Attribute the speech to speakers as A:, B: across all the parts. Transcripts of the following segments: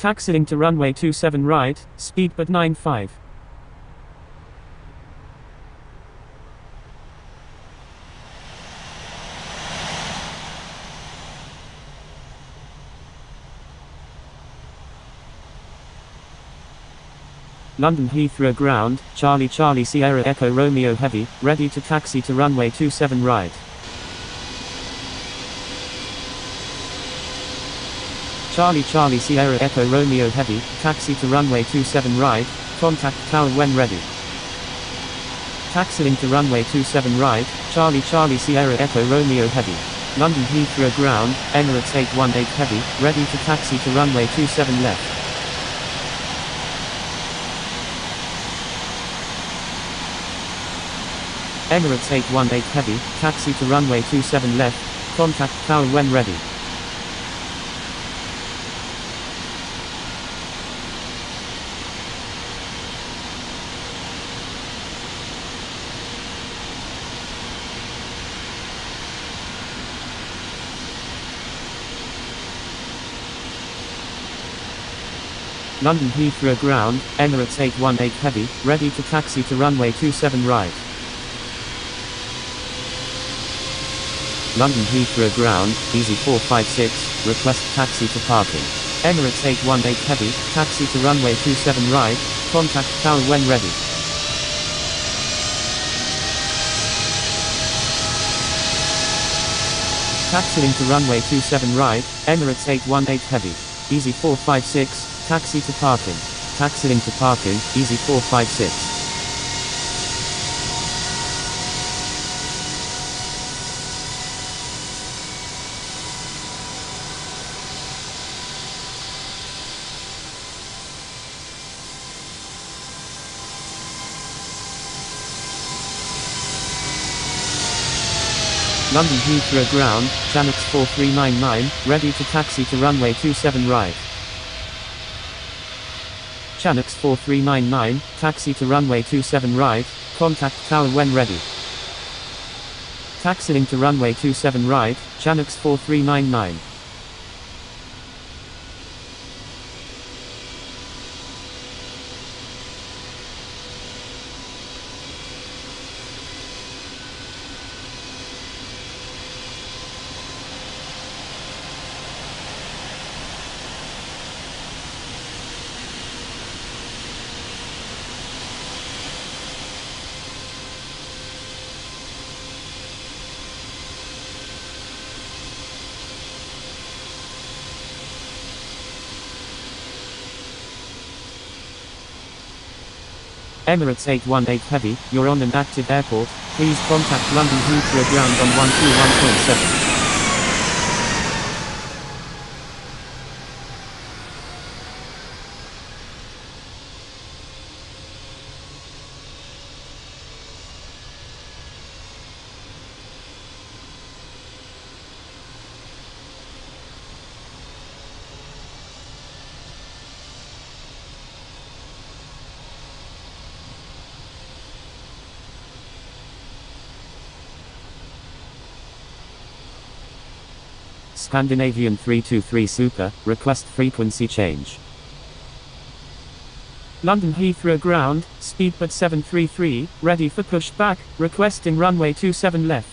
A: Taxiing to runway 27 right, speed but 95. London Heathrow ground, Charlie Charlie Sierra Echo Romeo Heavy, ready to taxi to runway 27 right. Charlie Charlie Sierra Echo Romeo Heavy, taxi to runway 27 right, contact tower when ready. Taxiing to runway 27 right, Charlie Charlie Sierra Echo Romeo Heavy. London Heathrow ground, Emirates 818 Heavy, ready to taxi to runway 27 left. Emirates 818 Heavy, taxi to runway 27 left, contact tower when ready. London Heathrow ground, Emirates 818 Heavy, ready to taxi to runway 27 right. London Heathrow ground, Easy 456, request taxi to parking. Emirates 818 Heavy, taxi to runway 27 right, contact tower when ready. Taxiing to runway 27 right, Emirates 818 Heavy. Easy 456, taxi to parking. Taxiing to parking, Easy 456. London Heathrow ground, Channels 4399, ready to taxi to runway 27 right. Channels 4399, taxi to runway 27 right, contact tower when ready. Taxiing to runway 27 right, Channels 4399. Emirates 818 Heavy, you're on an active airport, please contact London Heathrow ground on 121.7. Scandinavian 323 Super, request frequency change. London Heathrow ground, speedbird 733, ready for pushback, requesting runway 27 left.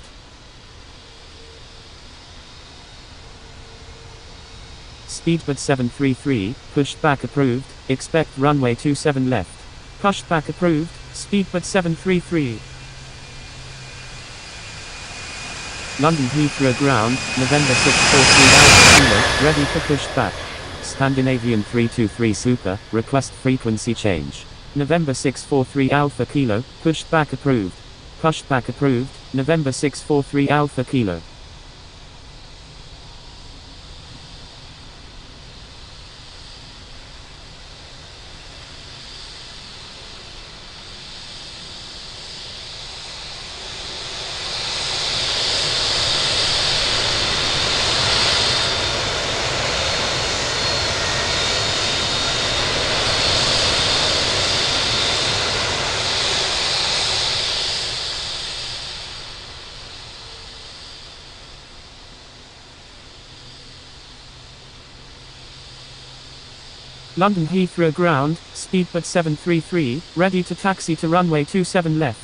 A: Speedbird 733, pushback approved, expect runway 27 left. Pushback approved, speedbird 733. London Heathrow ground, November 643 Alpha Kilo, ready for pushback. Scandinavian 323 Super, request frequency change. November 643 Alpha Kilo, pushback approved. Pushback approved, November 643 Alpha Kilo. London Heathrow ground, speedbird 733, ready to taxi to runway 27 left.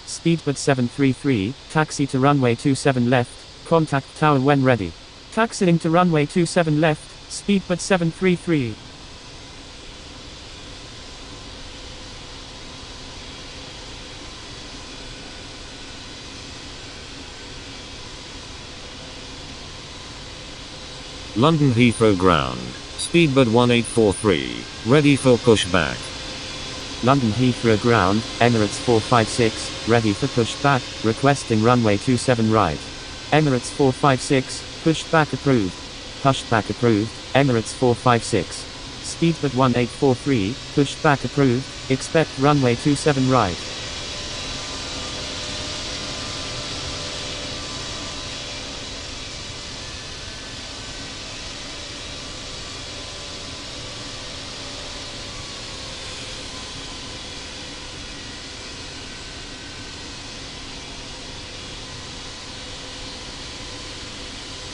A: Speedbird 733, taxi to runway 27 left, contact tower when ready. Taxiing to runway 27 left, speedbird 733.
B: London Heathrow ground, speedbird 1843, ready for pushback.
A: London Heathrow ground, Emirates 456, ready for pushback, requesting runway 27 right. Emirates 456, pushback approved. Pushback approved, Emirates 456. Speedbird 1843, pushback approved, expect runway 27 right.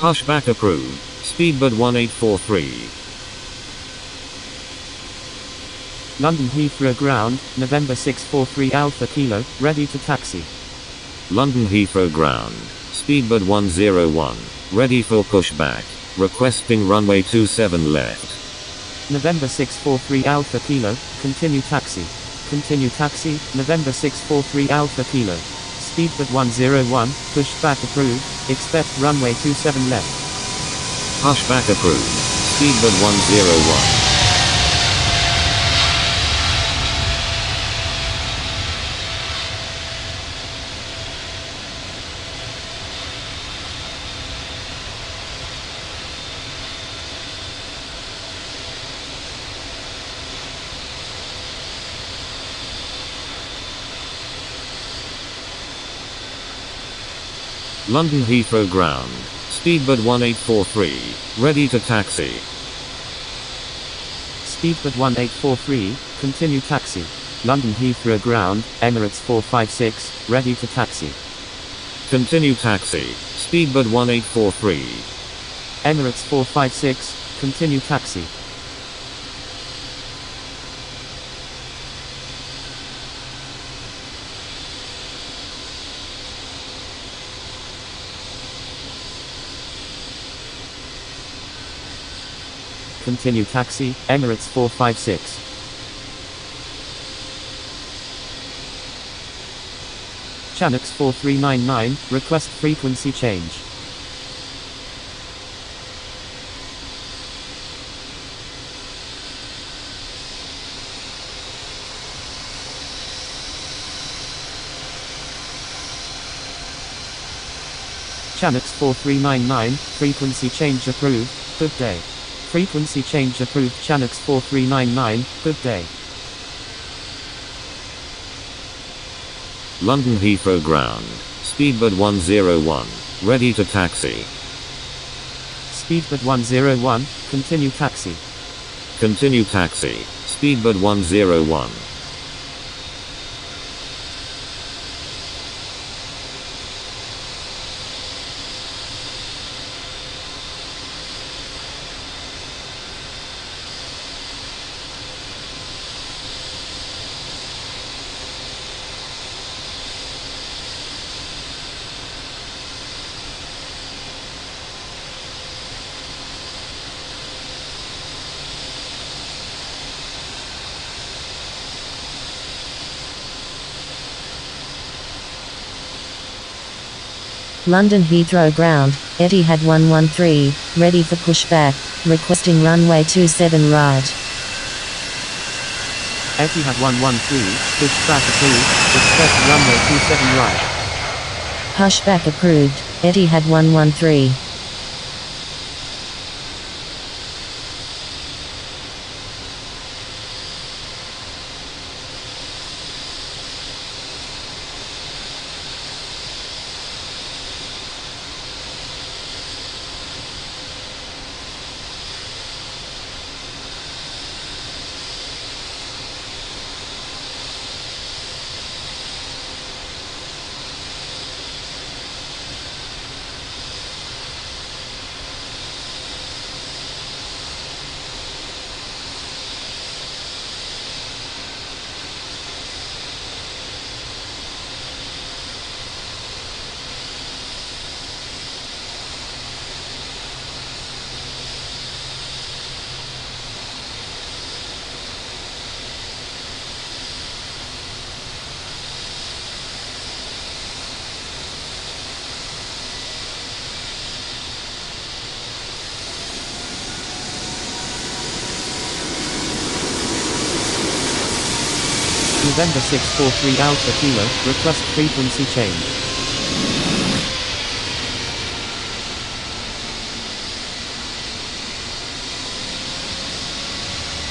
B: Pushback approved, speedbird 1843.
A: London Heathrow ground, November 643 Alpha Kilo, ready to taxi.
B: London Heathrow ground, speedbird 101, ready for pushback, requesting runway 27 left.
A: November 643 Alpha Kilo, continue taxi. Continue taxi, November 643 Alpha Kilo. Speedbird 101, pushback approved, expect runway 27 left.
B: Pushback approved, speedbird 101. London Heathrow ground, speedbird 1843, ready to taxi.
A: Speedbird 1843, continue taxi. London Heathrow ground, Emirates 456, ready to taxi.
B: Continue taxi, speedbird 1843.
A: Emirates 456, continue taxi. Continue taxi, Emirates 456. Channels 4399, request frequency change. Channels 4399, frequency change approved, good day. Frequency change approved. Channels 4399, good day.
B: London Heathrow ground, speedbird 101, ready to taxi.
A: Speedbird 101, continue taxi.
B: Continue taxi, speedbird 101.
C: London Heathrow ground, Etihad 113, ready for pushback, requesting runway 27 right.
A: Etihad 113, pushback approved, expect runway 27 right.
C: Pushback approved, Etihad 113.
A: November 643 Alpha Kilo, request frequency change.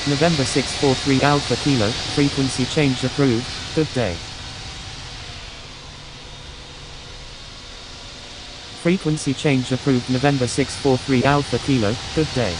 A: November 643 Alpha Kilo, frequency change approved, good day. Frequency change approved November 643 Alpha Kilo, good day.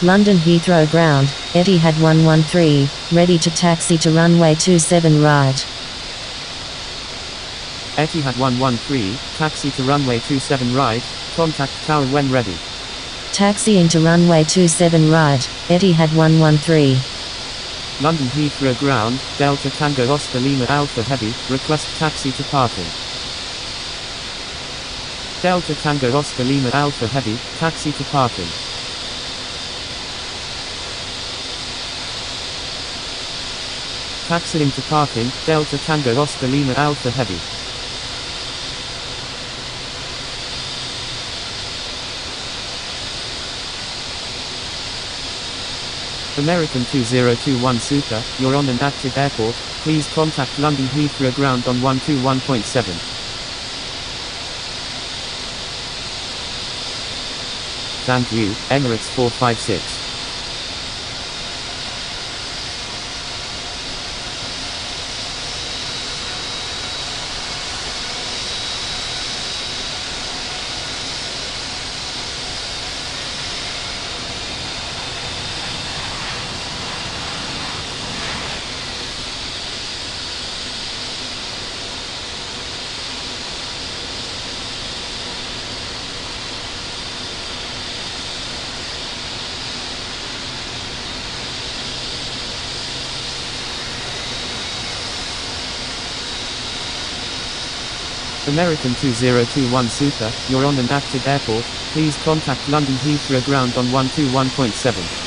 C: London Heathrow ground, Etihad 113, ready to taxi to runway 27 right.
A: Etihad 113, taxi to runway 27 right, contact tower when ready.
C: Taxiing to runway 27 right, Etihad 113.
A: London Heathrow ground, Delta Tango Oscar Lima Alpha Heavy, request taxi to parking. Delta Tango Oscar Lima Alpha Heavy, taxi to parking. Taxiing to parking, Delta Tango Oscar Lima Alpha Heavy. American 2021 Super, you're on an active airport, please contact London Heathrow ground on 121.7. Thank you, Emirates 456. American 2021 Super, you're on an active airport, please contact London Heathrow ground on 121.7.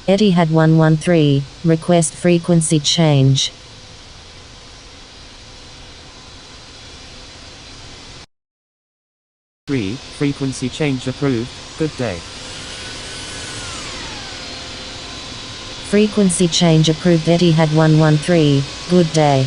C: Etihad 113, request frequency change.
A: Frequency change approved, good day.
C: Frequency change approved Etihad 113, good day.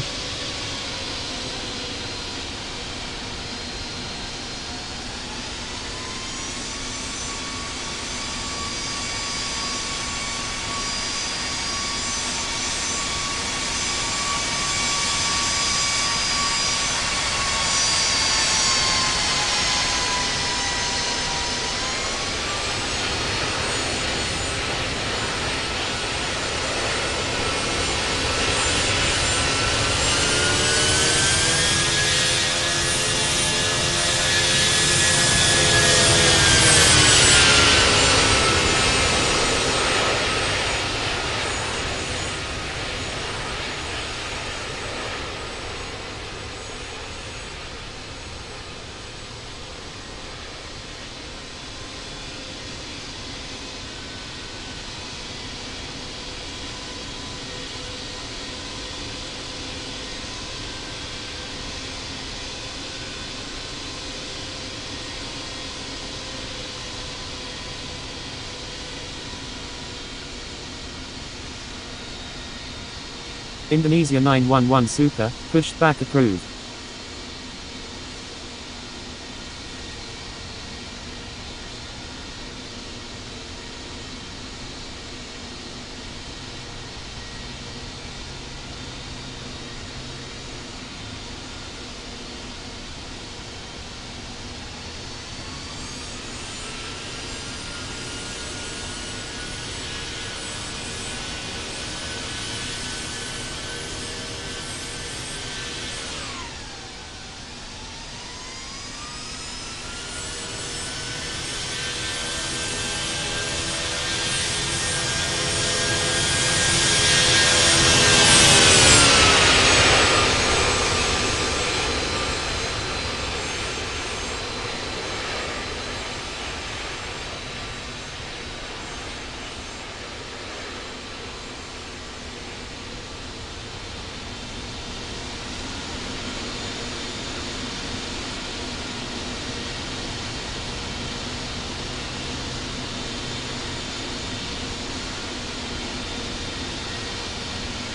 A: Indonesia 911 Super, pushed back approved.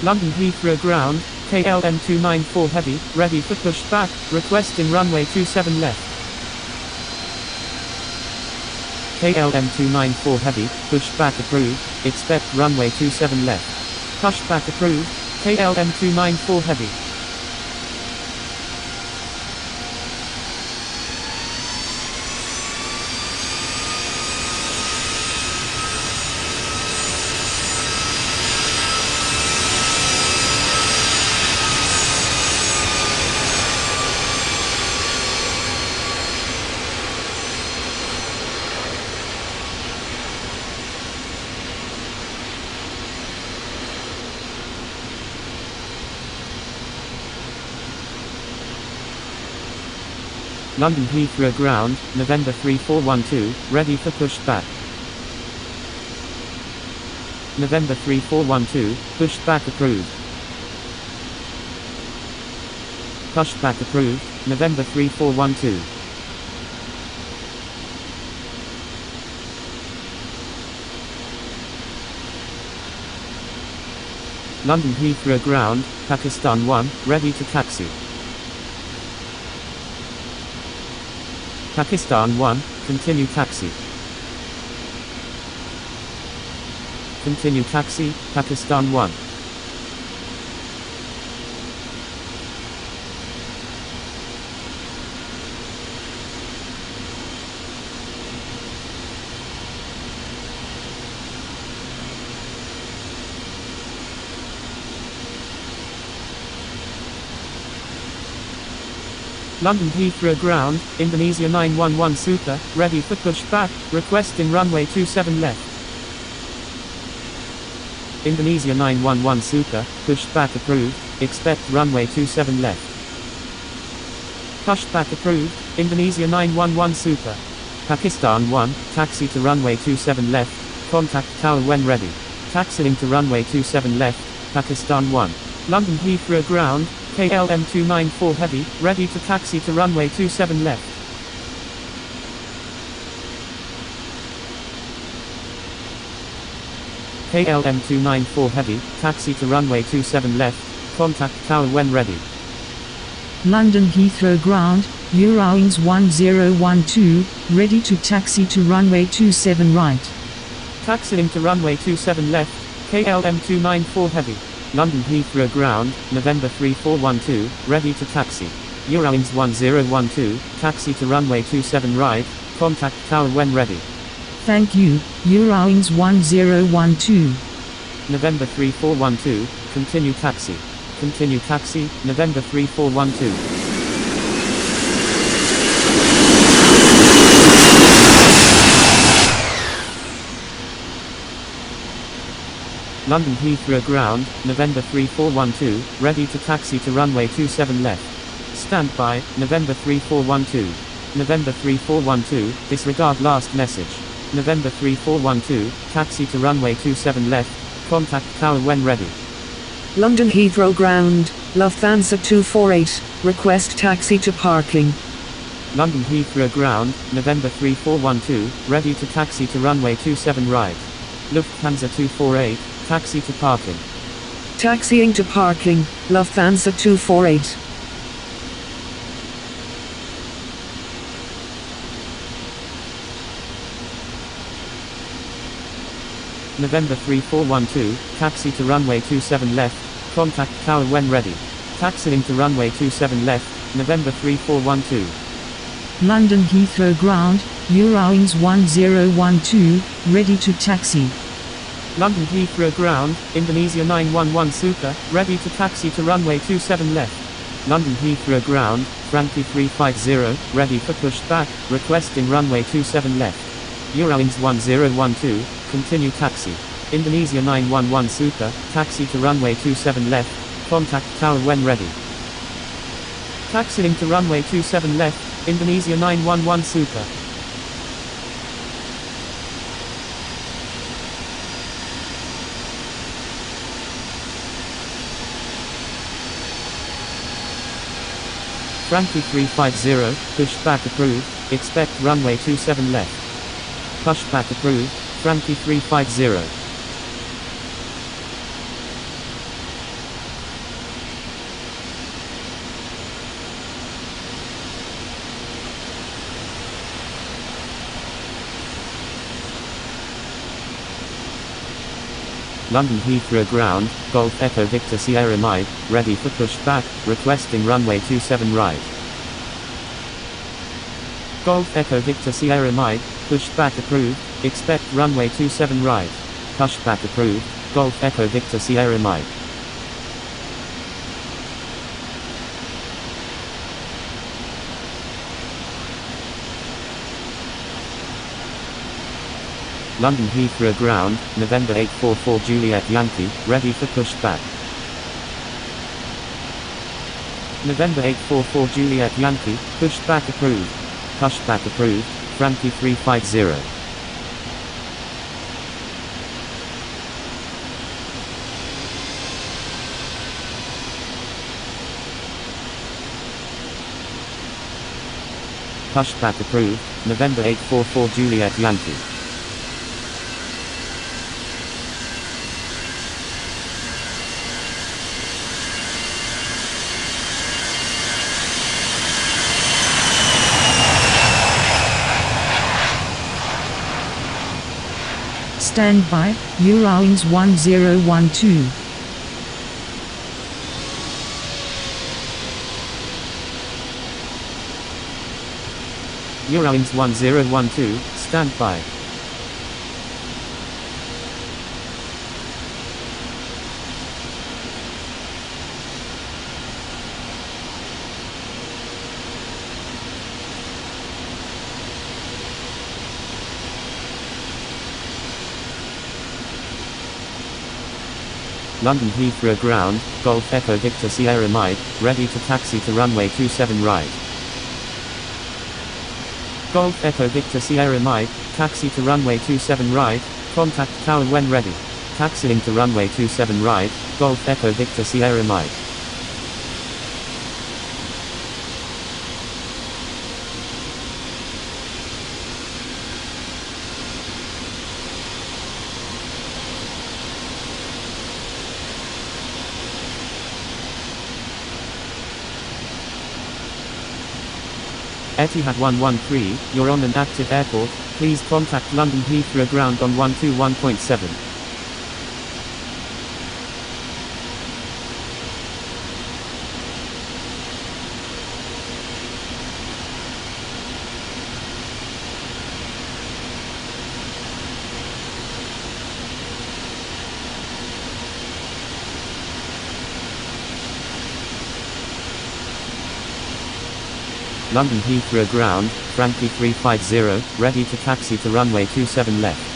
A: London Heathrow ground, KLM 294 Heavy, ready for pushback, requesting runway 27 left. KLM 294 Heavy, pushback approved, expect runway 27 left. Pushback approved, KLM 294 Heavy. London Heathrow ground, November 3412, ready for pushback. November 3412, pushback approved. Pushback approved, November 3412. London Heathrow ground, Pakistan 1, ready to taxi. Pakistan 1, continue taxi. Continue taxi, Pakistan 1. London Heathrow ground, Indonesia 911 Super, ready for pushback, requesting runway 27 left. Indonesia 911 Super, pushback approved, expect runway 27 left. Pushback approved, Indonesia 911 Super. Pakistan 1, taxi to runway 27 left, contact tower when ready. taxiing to runway 27 left, Pakistan 1. London Heathrow ground, KLM 294 Heavy, ready to taxi to runway 27 left. KLM 294 Heavy, taxi to runway 27 left, contact tower when ready.
D: London Heathrow ground, Eurowings 1012, ready to taxi to runway 27 right.
A: Taxiing to runway 27 left, KLM 294 Heavy. London Heathrow ground, November 3412, ready to taxi. Eurowings 1012, taxi to runway 27 right, contact tower when ready.
D: Thank you, Eurowings 1012.
A: November 3412, continue taxi. Continue taxi, November 3412. London Heathrow ground, November 3412, ready to taxi to runway 27 left. Stand by, November 3412. November 3412, disregard last message. November 3412, taxi to runway 27 left, contact tower when ready.
E: London Heathrow ground, Lufthansa 248, request taxi to parking.
A: London Heathrow ground, November 3412, ready to taxi to runway 27 right. Lufthansa 248, taxi to parking.
E: Taxiing to parking, Lufthansa 248.
A: November 3412, taxi to runway 27 left, contact tower when ready. Taxiing to runway 27 left, November 3412.
D: London Heathrow ground, Eurowings 1012, ready to taxi.
A: London Heathrow ground, Indonesia 911 Suka, ready to taxi to runway 27 left. London Heathrow ground, Frankie 350, ready for pushback, requesting runway 27 left. Eurowings 1012, continue taxi. Indonesia 911 Suka, taxi to runway 27 left, contact tower when ready. Taxiing to runway 27 left, Indonesia 911 Suka. Frankie 350, pushback approved, expect runway 27 left. Pushback approved, Frankie 350. London Heathrow ground, Golf Echo Victor Sierra Mike, ready for pushback, requesting runway 27 right. Golf Echo Victor Sierra Mike, pushback approved, expect runway 27 right. Pushback approved, Golf Echo Victor Sierra Mike. London Heathrow ground, November 844 Juliet Yankee, ready for pushback. November 844 Juliet Yankee, pushback approved. Pushback approved, Frankie 350. Pushback approved, November 844 Juliet Yankee.
D: Stand by, Eurowings 1012.
A: Eurowings 1012, stand by. London Heathrow ground, Golf Echo Victor Sierra Mike, ready to taxi to runway 27 right. Golf Echo Victor Sierra Mike, taxi to runway 27 right, contact tower when ready. Taxiing to runway 27 right, Golf Echo Victor Sierra Mike. Etihad 113, you're on an active airport, please contact London Heathrow ground on 121.7. London Heathrow ground, Frankie 350, ready to taxi to runway 27 left.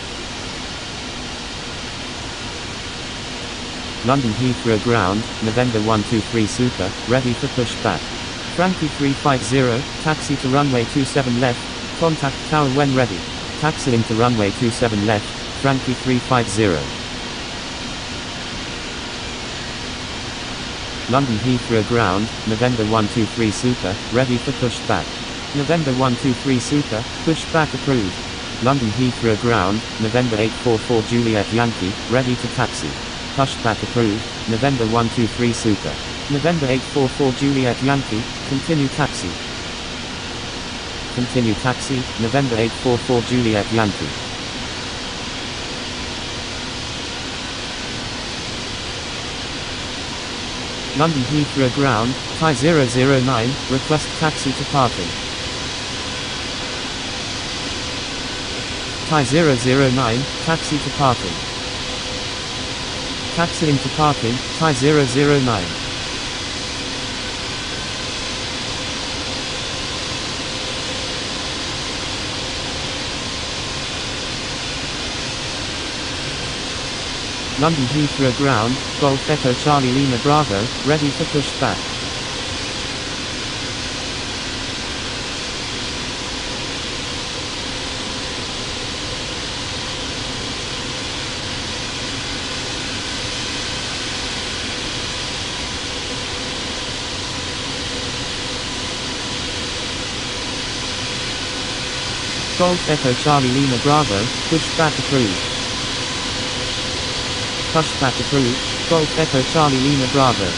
A: London Heathrow ground, November 123 Super, ready for pushback. Frankie 350, taxi to runway 27 left, contact tower when ready. Taxiing to runway 27 left, Frankie 350. London Heathrow ground, November 123 Super, ready for pushback. November 123 Super, pushback approved. London Heathrow ground, November 844 Juliet Yankee, ready to taxi. Pushback approved, November 123 Super. November 844 Juliet Yankee, continue taxi. Continue taxi, November 844 Juliet Yankee. London Heathrow ground, Thai 009, request taxi to parking. Thai 009, taxi to parking. Taxiing to parking, Thai 009. London Heathrow ground, Golf Echo Charlie Lima Bravo, ready for pushback. Golf Echo Charlie Lima Bravo, pushback approved. Pushback approved, Golf Echo Charlie Lima Bravo.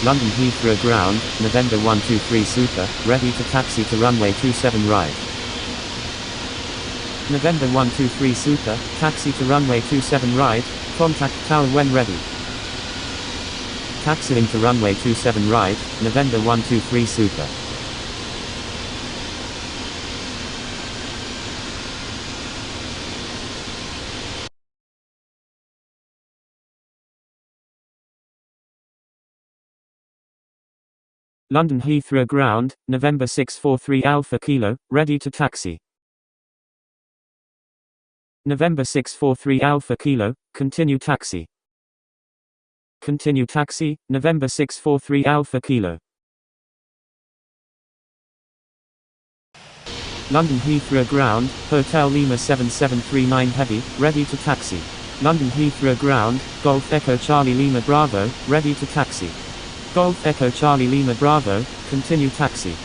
A: London Heathrow ground, November 123 Super, ready to taxi to runway 27 right. November 123 Super, taxi to runway 27 right, contact tower when ready. Taxiing to runway 27 right, November 123 Super. London Heathrow ground, November 643 Alpha Kilo, ready to taxi. November 643 Alpha Kilo, continue taxi. Continue taxi, November 643 Alpha Kilo. London Heathrow ground, Hotel Lima 7739 Heavy, ready to taxi. London Heathrow ground, Golf Echo Charlie Lima Bravo, ready to taxi. Golf Echo Charlie Lima Bravo, continue taxi.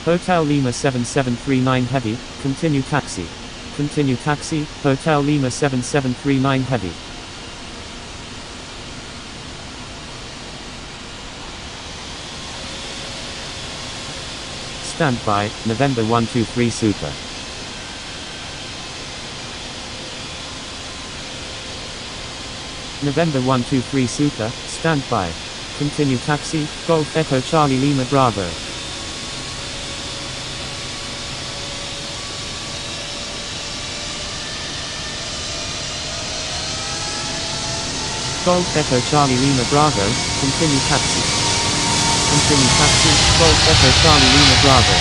A: Hotel Lima 7739 Heavy, continue taxi. Continue taxi, Hotel Lima 7739 Heavy. Standby, November 123 Super. November 123 Super, standby. Continue taxi, Golf Echo Charlie Lima Bravo. Golf Echo Charlie Lima Bravo, continue taxi. Continue taxi, Golf Echo Charlie Lima Bravo.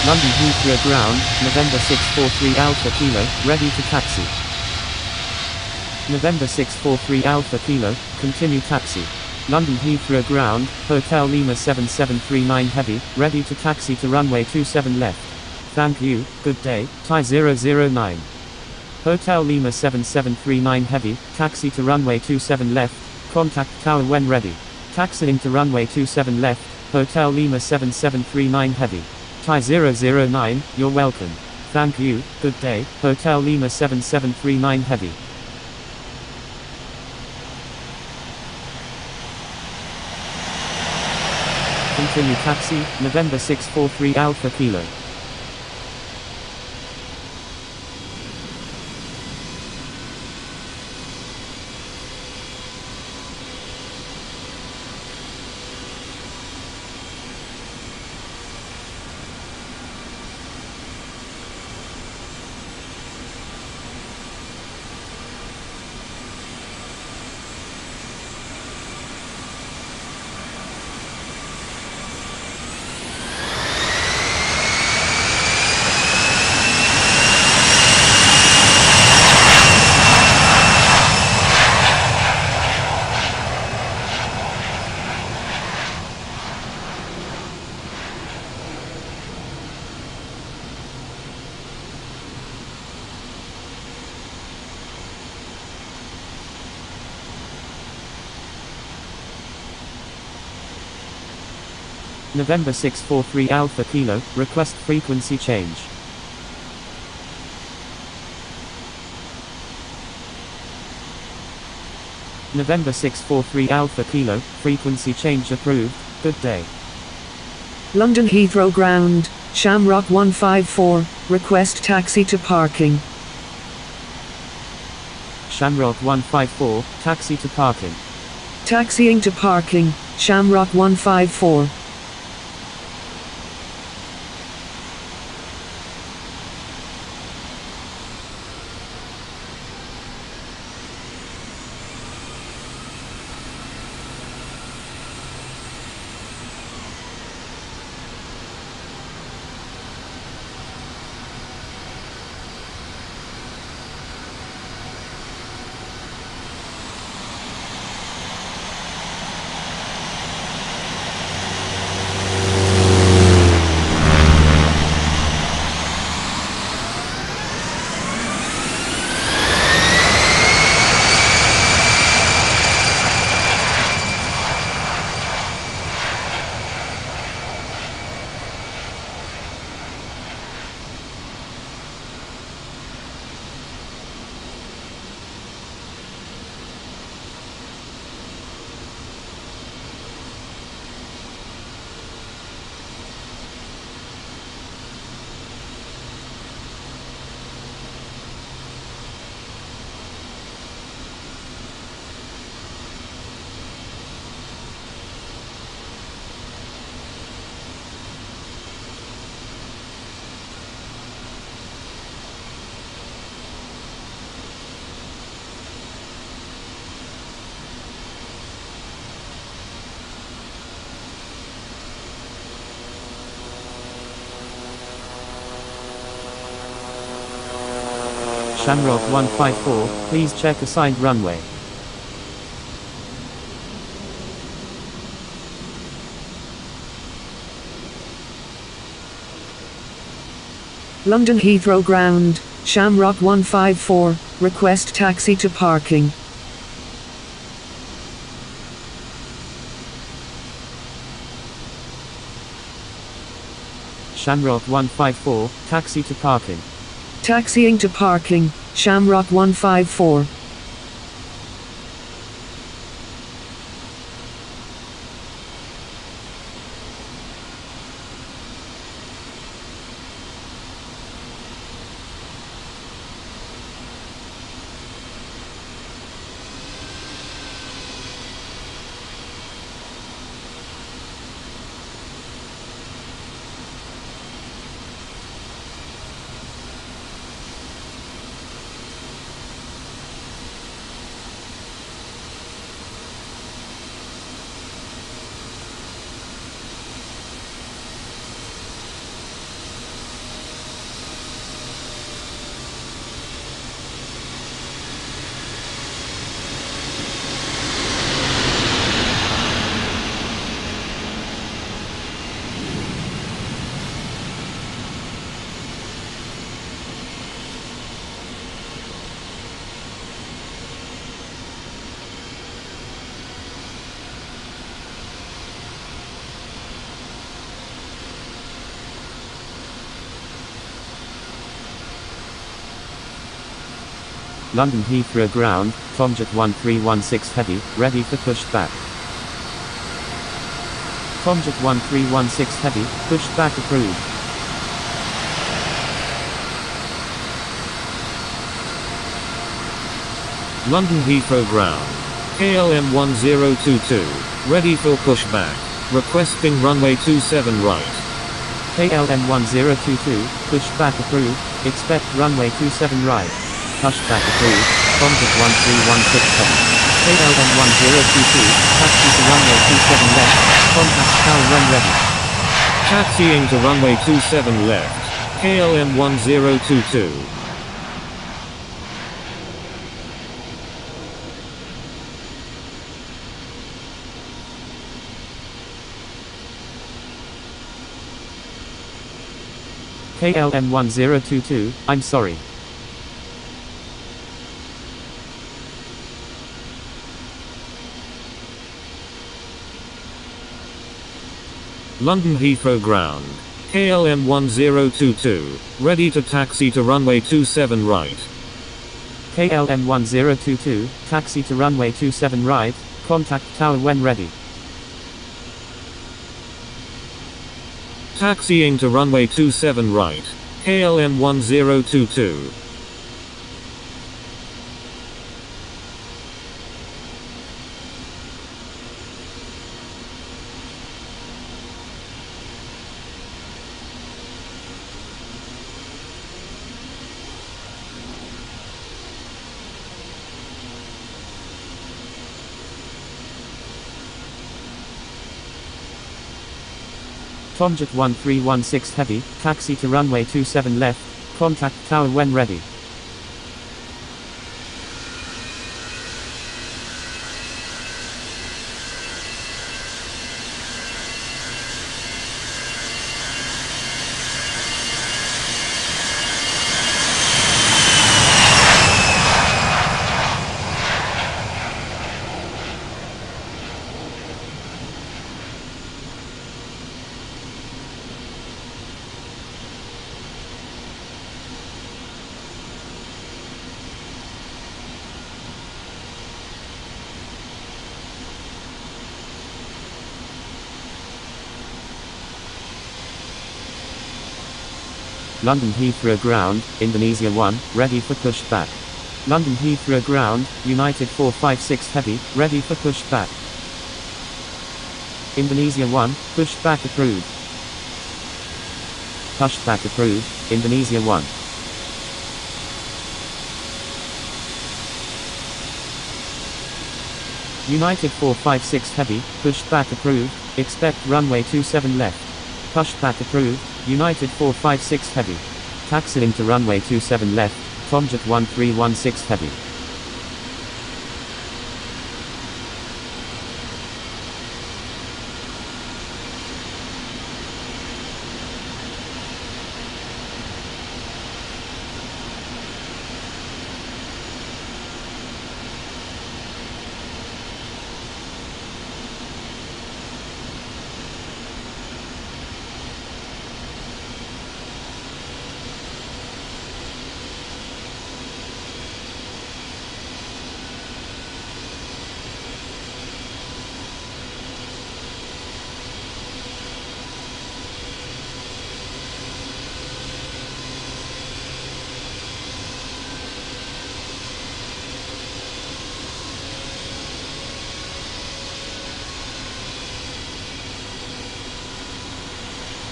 A: London Heathrow ground, November 643 Alpha Kilo, ready to taxi. November 643 Alpha Kilo, continue taxi. London Heathrow ground, Hotel Lima 7739 Heavy, ready to taxi to runway 27 left. Thank you, good day, Thai 009. Hotel Lima 7739 Heavy, taxi to runway 27 left, contact tower when ready. Taxiing to runway 27 left, Hotel Lima 7739 Heavy. Thai 009, you're welcome. Thank you, good day, Hotel Lima 7739 Heavy. Continue taxi, November 643 Alpha Kilo. November 643 Alpha Kilo, request frequency change. November 643 Alpha Kilo, frequency change approved, good day.
E: London Heathrow ground, Shamrock 154, request taxi to parking.
A: Shamrock 154, taxi to parking.
E: Taxiing to parking, Shamrock 154.
A: Shamrock 154, please check assigned runway.
E: London Heathrow ground, Shamrock 154, request taxi to parking.
A: Shamrock 154, taxi to parking.
E: Taxiing to parking, Shamrock 154.
A: London Heathrow ground, Tomjet 1316 heavy, ready for pushback. Tomjet 1316 heavy, pushback approved.
B: London Heathrow ground. KLM 1022, ready for pushback. Requesting runway 27 right.
A: KLM 1022, pushback approved, expect runway 27 right. Pushback approved, Tomjet 1316 heavy. KLM 1022, taxi to runway 27 left, contact tower when ready.
B: Taxiing to runway 27 left. KLM 1022.
A: KLM 1022, I'm sorry.
B: London Heathrow ground. KLM 1022, ready to taxi to runway 27 right.
A: KLM 1022, taxi to runway 27 right, contact tower when ready.
B: Taxiing to runway 27 right. KLM 1022.
A: Tomjet 1316 heavy, taxi to runway 27 left, contact tower when ready. London Heathrow ground, Indonesia 1, ready for pushback. London Heathrow ground, United 456 heavy, ready for pushback. Indonesia 1, pushback approved. Pushback approved, Indonesia 1. United 456 heavy, pushback approved, expect runway 27 left. Pushback approved, United 456 heavy. Taxiing to runway 27 left, Tomjet 1316 heavy.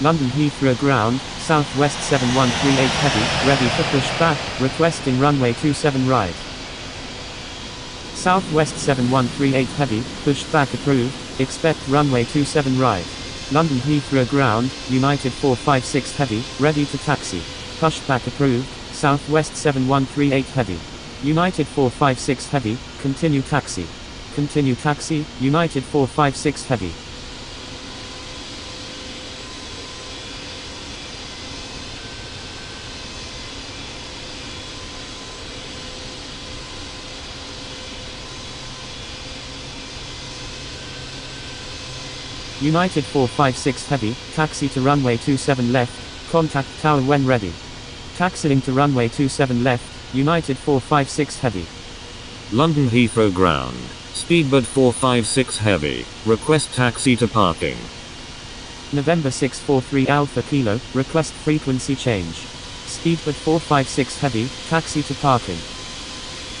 A: London Heathrow ground, Southwest 7138 heavy, ready for pushback, requesting runway 27 right. Southwest 7138 heavy, pushback approved, expect runway 27 right. London Heathrow ground, United 456 heavy, ready to taxi. Pushback approved, Southwest 7138 heavy. United 456 heavy, continue taxi. Continue taxi, United 456 heavy. United 456 heavy, taxi to runway 27 left, contact tower when ready. Taxiing to runway 27 left, United 456 Heavy.
B: London Heathrow Ground. Speedbird 456 Heavy. Request taxi to parking.
A: November 643 Alpha Kilo, request frequency change. Speedbird 456 Heavy, taxi to parking.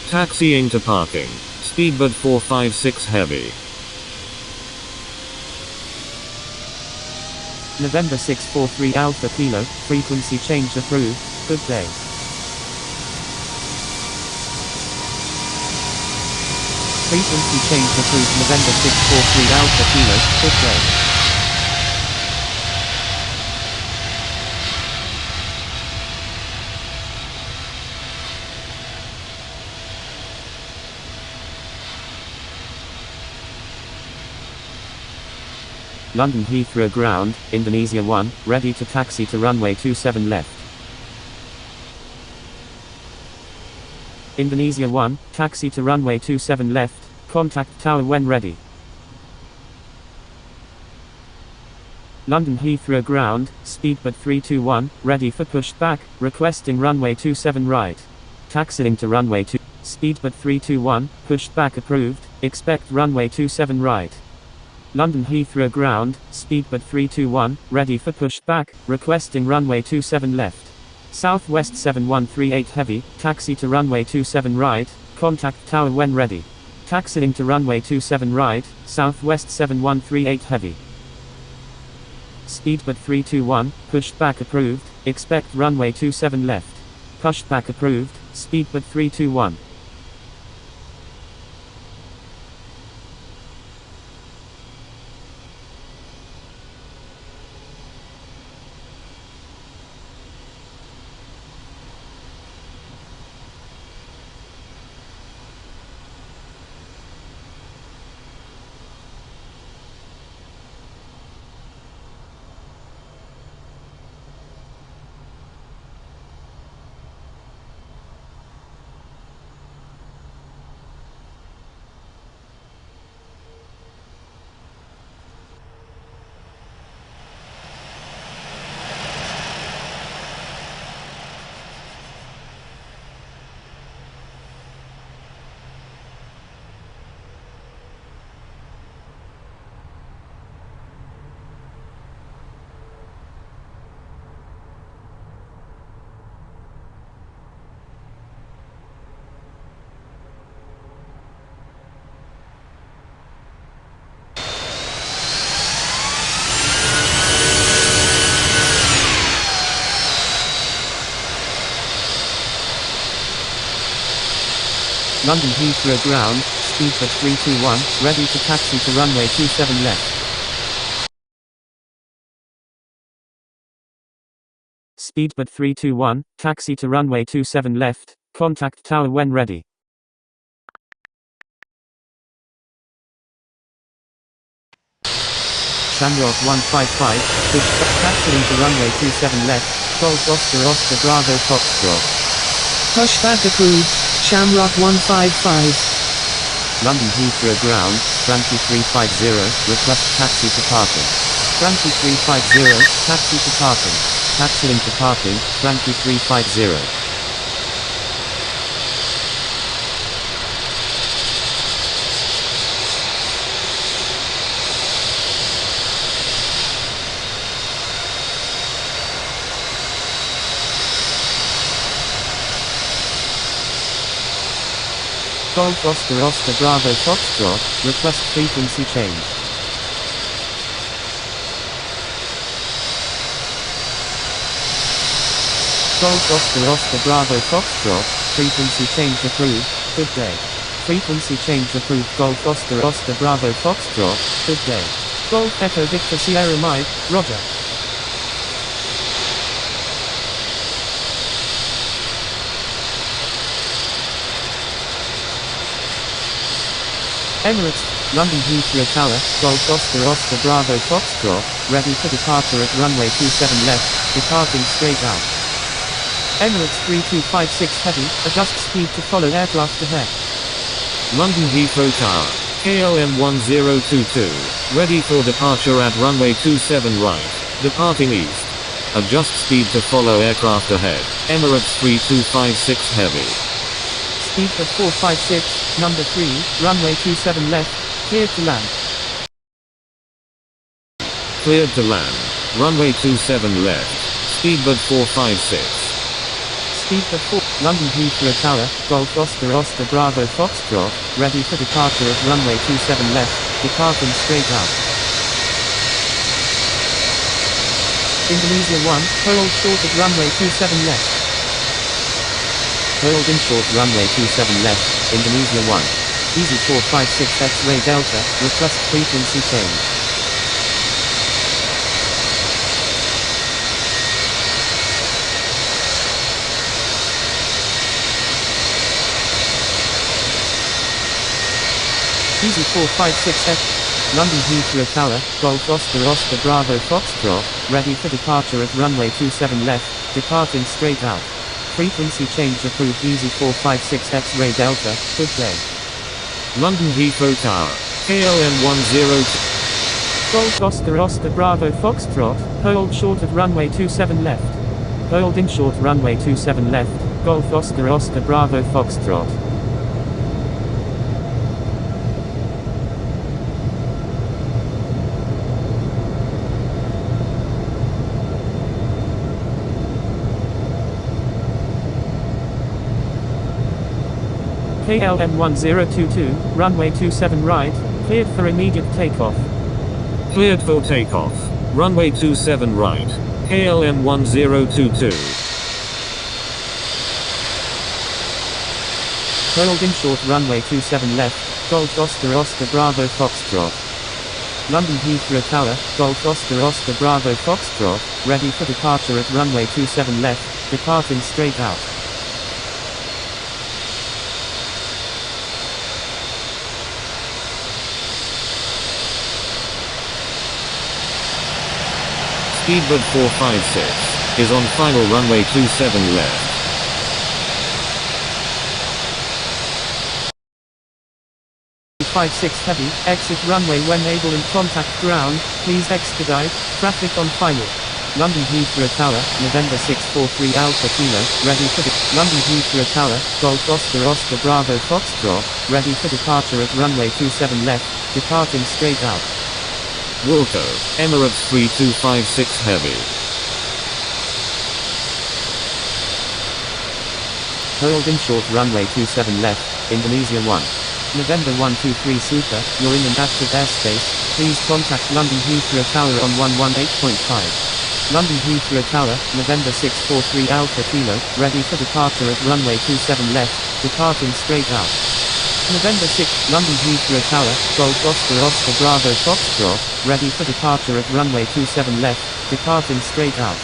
B: Taxiing to parking. Speedbird 456 Heavy.
A: November 643 Alpha Kilo, frequency change approved, good day. Frequency change approved November 643 Alpha Kilo, good day. London Heathrow Ground, Indonesia 1, ready to taxi to runway 27 left. Indonesia 1, taxi to runway 27 left, contact tower when ready. London Heathrow Ground, Speedbird 321, ready for pushback, requesting runway 27 right. Taxiing to runway 2, Speedbird 321, pushback approved, expect runway 27 right. London Heathrow Ground, Speedbird 321, ready for pushback, requesting runway 27 left. Southwest 7138 Heavy, taxi to runway 27 right, contact tower when ready. Taxiing to runway 27 right, Southwest 7138 Heavy. Speedbird 321, pushback approved, expect runway 27 left. Pushback approved, Speedbird 321. London Heathrow Ground, Speedbird 321, ready to taxi to runway 27 left. Speedbird 321, taxi to runway 27 left, contact tower when ready. Shamrock 155, taxiing to runway 27 left, Golf Oscar Bravo Foxtrot.
E: Pushback approved, Shamrock 155.
A: London Heathrow Ground, Frankie 350, request taxi to parking. Frankie 350, taxi to parking. Taxiing to parking, Frankie 350. Golf Oscar Bravo Foxtrot, request frequency change. Golf Oscar Bravo Foxtrot, frequency change approved, good day. Frequency change approved Golf Oscar Bravo Foxtrot, good day. Golf Echo Victor Sierra Mike, Roger. Emirates, London Heathrow Tower, Golf Oscar Bravo Foxtrot, ready for departure at runway 27 left, departing straight out. Emirates 3256 Heavy, adjust speed to follow aircraft ahead.
B: London Heathrow Tower, KLM 1022, ready for departure at runway 27 right, departing east. Adjust speed to follow aircraft ahead. Emirates 3256 Heavy.
A: Speed of 456, number 3, runway 27 left, cleared to land.
B: Cleared to land. Runway 27 left. Speedbird 456.
A: Speed of 4, London Heathrow Tower, Golf Oscar Oscar Bravo Foxtrot, ready for departure at runway 27 left, departing straight out. Indonesia 1, hold short at runway 27 left. Hold in short runway 27 left, Indonesia 1. Easy 456 X-ray Delta, request frequency change. Easy 456F, London Heathrow Tower, Golf Oscar Oscar Bravo Foxtrot, ready for departure at runway 27 left, departing straight out. Frequency change approved. Easy 456 X-ray Delta, good day.
B: London Heathrow Tower, KLM 102.
A: Golf Oscar Oscar Bravo Foxtrot, hold short at runway 27 left. Hold in short runway 27 left, Golf Oscar Oscar Bravo Foxtrot. KLM 1022, runway 27 right, cleared for immediate takeoff.
B: Cleared for takeoff. Runway 27 right. KLM 1022.
A: Hold in short runway 27 left, Golf Oscar Oscar Bravo Foxtrot. London Heathrow Tower, Golf Oscar Oscar Bravo Foxtrot, ready for departure at runway 27 left, departing straight out.
B: Speedbird 456 is on final runway 27 left.
A: .56 Heavy, exit runway when able and contact ground, please expedite, traffic on final. London Heathrow Tower, November 643 Alpha Kilo, ready for London Heathrow Tower, Golf Oscar Oscar Bravo Foxtrot, ready for departure at runway 27 left, departing straight out.
B: Wilco, Emirates 3256 Heavy.
A: Hold in short runway 27 left, Indonesia 1. November 123 Super, you're in an active airspace, please contact London Heathrow Tower on 118.5. London Heathrow Tower, November 643 Alpha Kilo, ready for departure at runway 27 left, departing straight out. November 6, London Heathrow Tower, Golf Oscar Oscar Bravo Foxtrot, ready for departure at runway 27 left, departing straight out.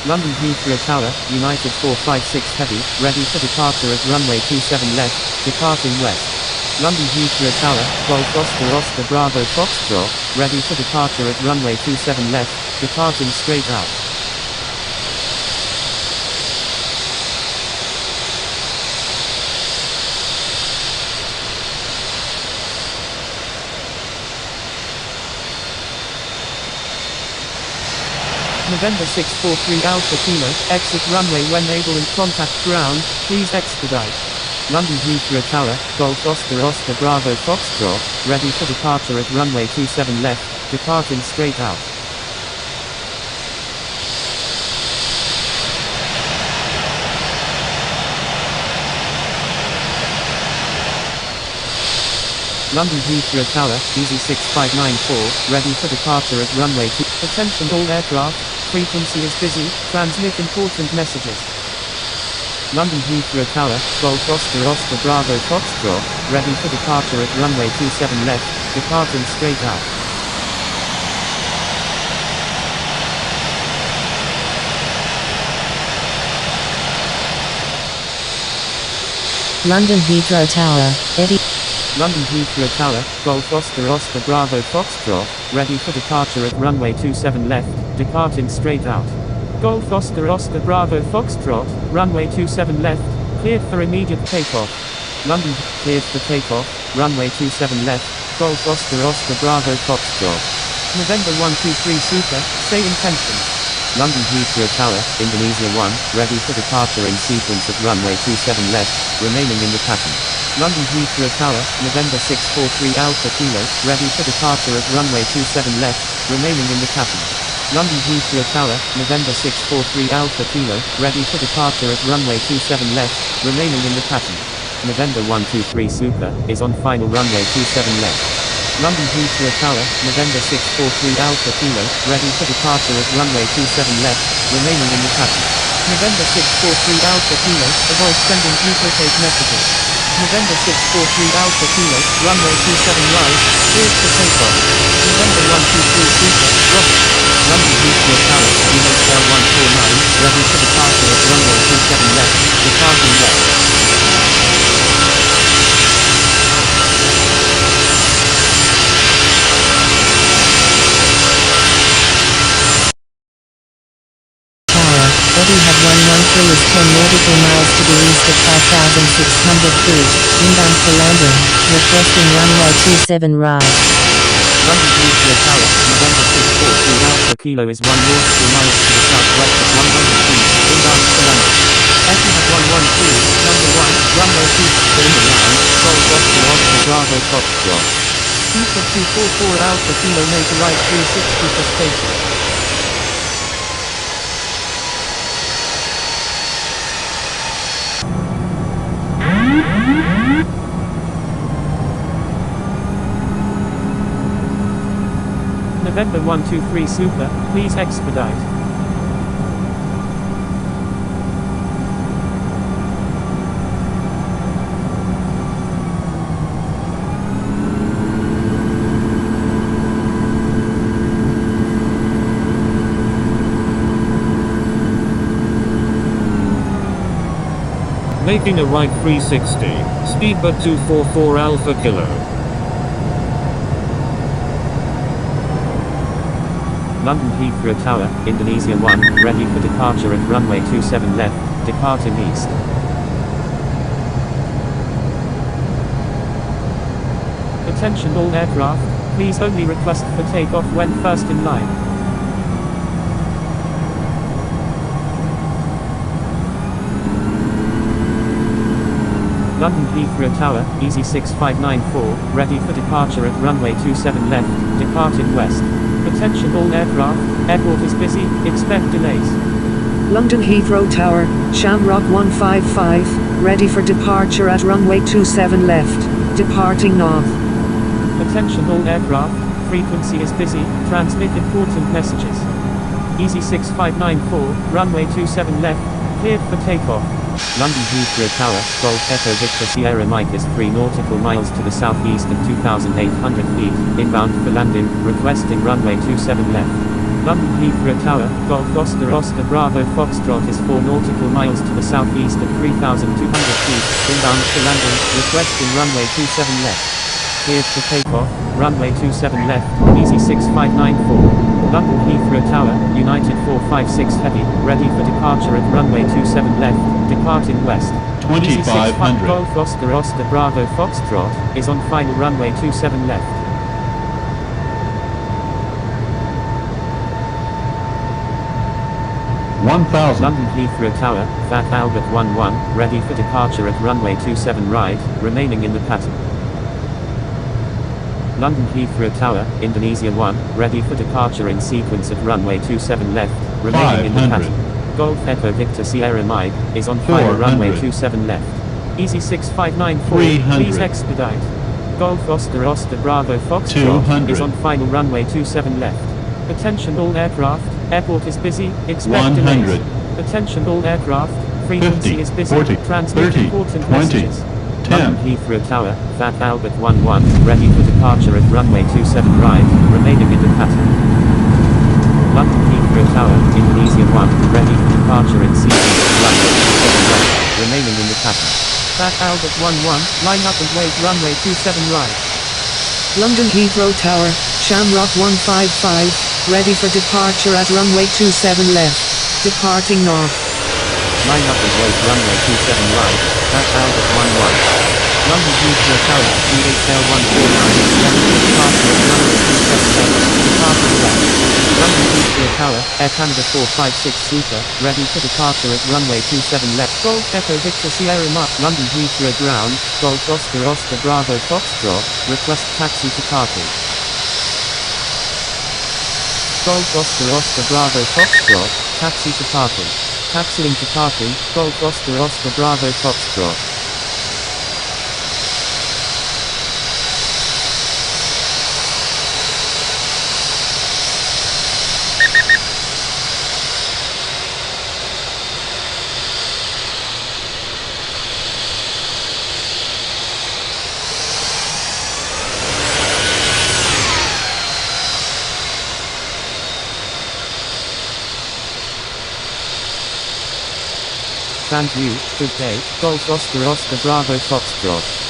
A: London Heathrow Tower, United 456 Heavy, ready for departure at runway 27 left, departing west. London Heathrow Tower, Golf Oscar Oscar Bravo Foxtrot, ready for departure at runway 27 left, departing straight out. November 643 Alpha Kilo, exit runway when able and contact ground, please expedite. London Heathrow Tower, Golf Oscar Oscar Bravo Foxtrot, ready for departure at runway 27 left, departing straight out. London Heathrow Tower, Easy 6594, ready for departure at runway 2. Attention all aircraft, frequency is busy, transmit important messages. London Heathrow Tower, Golf Oscar Oscar Bravo Foxtrot, ready for departure at runway 27 left, departing straight out.
C: London Heathrow Tower, Eddie.
A: London Heathrow Tower, Golf Oscar Oscar Bravo Foxtrot, ready for departure at runway 27 left, departing straight out. Golf Oscar Oscar Bravo Foxtrot, runway 27 left, cleared for immediate takeoff. London, cleared for takeoff, runway 27 left, Golf Oscar Oscar Bravo Foxtrot. November 123 Super, stay in tension. London Heathrow Tower, Indonesia 1, ready for departure in sequence at runway 27 left, remaining in the pattern. London Heathrow Tower, November 643 Alpha Kilo, ready for departure at runway 27 left, remaining in the pattern. London Heathrow Tower, November 643 Alpha Kilo, ready for departure at runway 27 left, remaining in the pattern. November 123 Super, is on final runway 27 left. London Heathrow Tower, November 643 Alpha Kilo, ready for departure at runway 27 left, remaining in the pattern. November 643 Alpha Kilo, avoid sending duplicate messages. November 643 Alpha Kilo, runway 27 right, cleared for takeoff. November 123 Super, Roger. London Heathrow Tower, UHL 149, ready for departure at runway 27 left, departing left.
C: Eddie had 113 is 10 nautical miles to the east at 5,600 feet, inbound for landing, requesting runway 27 right.
A: London Heathrow Tower, November 643 Alpha Kilo is 1 nautical miles to the southwest at 100 feet, inbound for landing. Eddie had 113, number 1, runway 2, in the line, Golf Oscar Bravo Foxtrot. Super 244 Alpha Kilo make a right 360 for station. November 123 Super, please expedite.
B: Making a right 360, speedbird 244 Alpha Kilo.
A: London Heathrow Tower, Indonesia 1, ready for departure at runway 27 left, departing east. Attention all aircraft, please only request for takeoff when first in line. London Heathrow Tower, Easy 6594, ready for departure at runway 27 left, departing west. Attention all aircraft, airport is busy, expect delays.
E: London Heathrow Tower, Shamrock 155, ready for departure at runway 27 left, departing north.
A: Attention all aircraft, frequency is busy, transmit important messages. Easy 6594, runway 27 left, cleared for takeoff. London Heathrow Tower, Golf Echo Victor Sierra Mike is 3 nautical miles to the southeast at 2,800 feet, inbound for landing, requesting runway 27 left. London Heathrow Tower, Golf Oscar Bravo Foxtrot is 4 nautical miles to the southeast at 3,200 feet, inbound for landing, requesting runway 27 left. Cleared for takeoff, runway 27 left, Easy 6594. London Heathrow Tower, United 456 Heavy, ready for departure at runway 27 left, departing west.
F: 2500.
A: Golf Oscar Bravo Foxtrot, is on final runway 27 left. London Heathrow Tower, Fat Albert 11, ready for departure at runway 27 right, remaining in the pattern. London Heathrow Tower, Indonesia 1, ready for departure in sequence at runway 27 left, remaining in the
F: 500.
A: pattern. Golf Echo Victor Sierra Mike, is on final
F: 400.
A: runway 27 left. Easy 6594,
F: 300.
A: please expedite. Golf Oscar Bravo Foxtrot,
F: 200.
A: is on final runway 27 left. Attention all aircraft, airport is busy, expect
F: 100.
A: delays. Attention all aircraft, frequency
F: 50,
A: is busy,
F: 40,
A: transmit
F: 30,
A: important
F: 20,
A: messages.
F: 10.
A: London Heathrow Tower, Fat Albert 11, ready for departure at runway 27 right, remaining in the pattern. London Heathrow Tower, Indonesia 1, ready for departure in sequence at runway 27 right, remaining in the pattern. Fat Albert 11, line up and wait runway 27 right.
E: London Heathrow Tower, Shamrock 155, ready for departure at runway 27 left, departing north.
A: Line up and wait runway 27 right, Fat Albert 11. London Heathrow Tower, DHL 149, ready for departure at runway 27 left, departing left. London Heathrow Tower, Air Canada 456 Super, ready for departure at runway 27 left. Golf Echo Victor Sierra Mark, London Heathrow Ground, Golf Oscar Oscar Bravo Foxtrot, request taxi to parking. Golf Oscar Oscar Bravo Foxtrot, taxi to parking. Taxiing to parking, Golf Oscar Oscar Bravo Foxtrot. Thank you, good day, Golf Oscar Oscar Bravo Foxtrot.